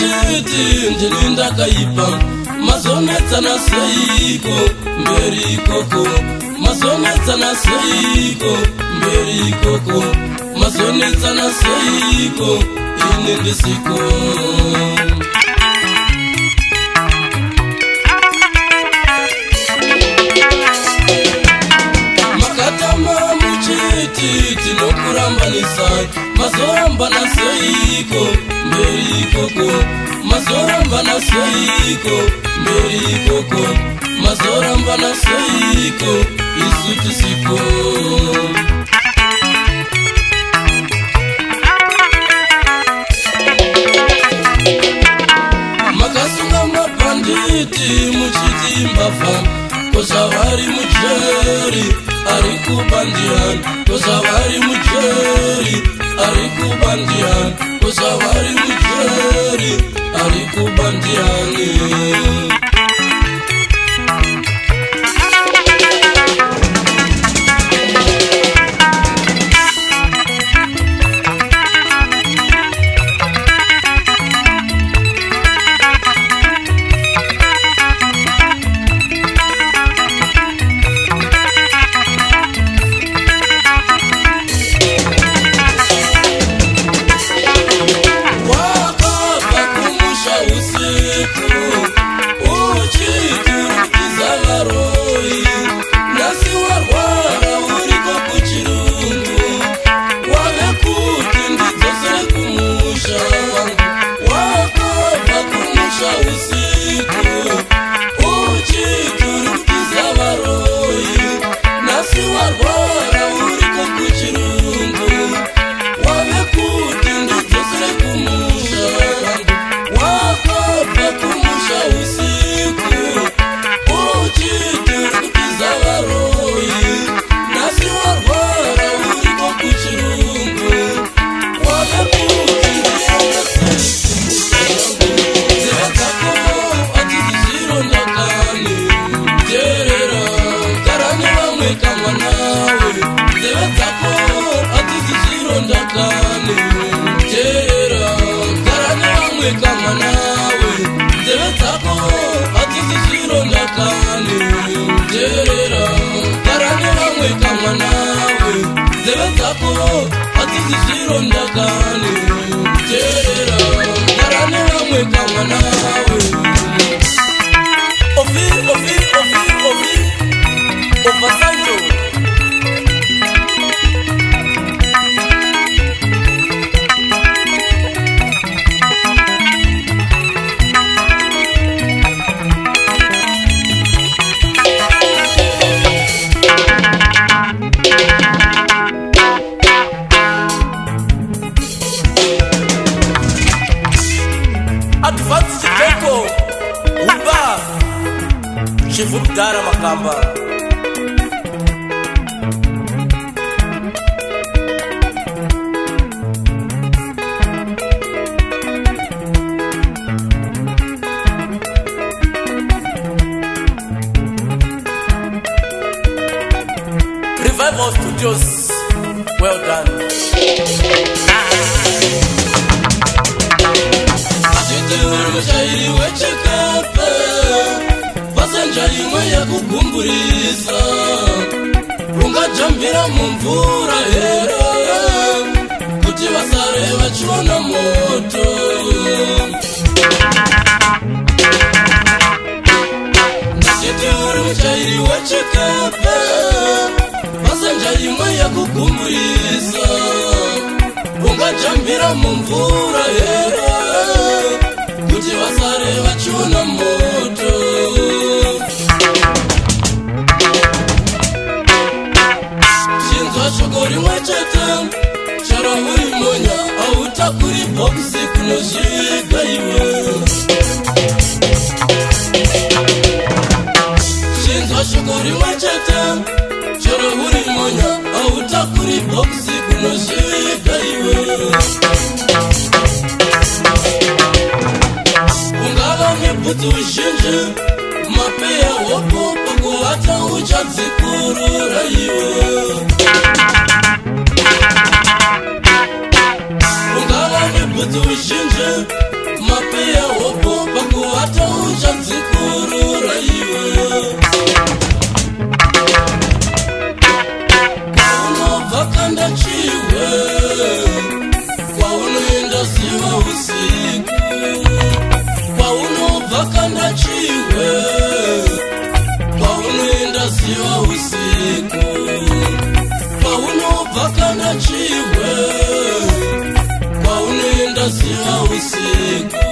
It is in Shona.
muchiti ndininda kaipa mazonetsa na seiko mberi koko mazonetsa na seiko mberi koko mazonetsa na seiko ine ndisiko makatama muchiti tinokurambanisa mazoramba na seiko mberi koko mazoramba na seiko mberi koko mazoramba na seiko isutisiko makasunga mapanditi muchiti mbafa kozavari mujeri ari kubandiani kozavari mujeri ari kubandiani kozavari mujeri ari kubandiani Dara Makamba Revival Studios, well done. Mshairi wechekape pasanja imwe ya kukumburiza ungajambira mumvura hera kuti vasare vachiona moto ndachiti uri mshairi wechekape pasanja imwe ya kukumburiza ungajambira mumvura hera kuti vasare vachiona moto chinzwa shoko rimwe chete chero uri monya hautakuri bhokisi kunozviga iwe chinzwa shoko rimwe chete chero uri monya hautakuri bhokisi kunozviga iwe ungava nebvudzi uzhinji mapeya hoko pakuvata uchadzikurura iwe ungava nebvudzi uzhinji mapea wopo pakuata uchadzikurura iwe kwaunobva kanda chiwe kwaunoenda ziva usiku kwaunobva kanda chiwe kwaunoenda ziva usiku kwaunobva kanda chiwe kwaunoenda ziva usiku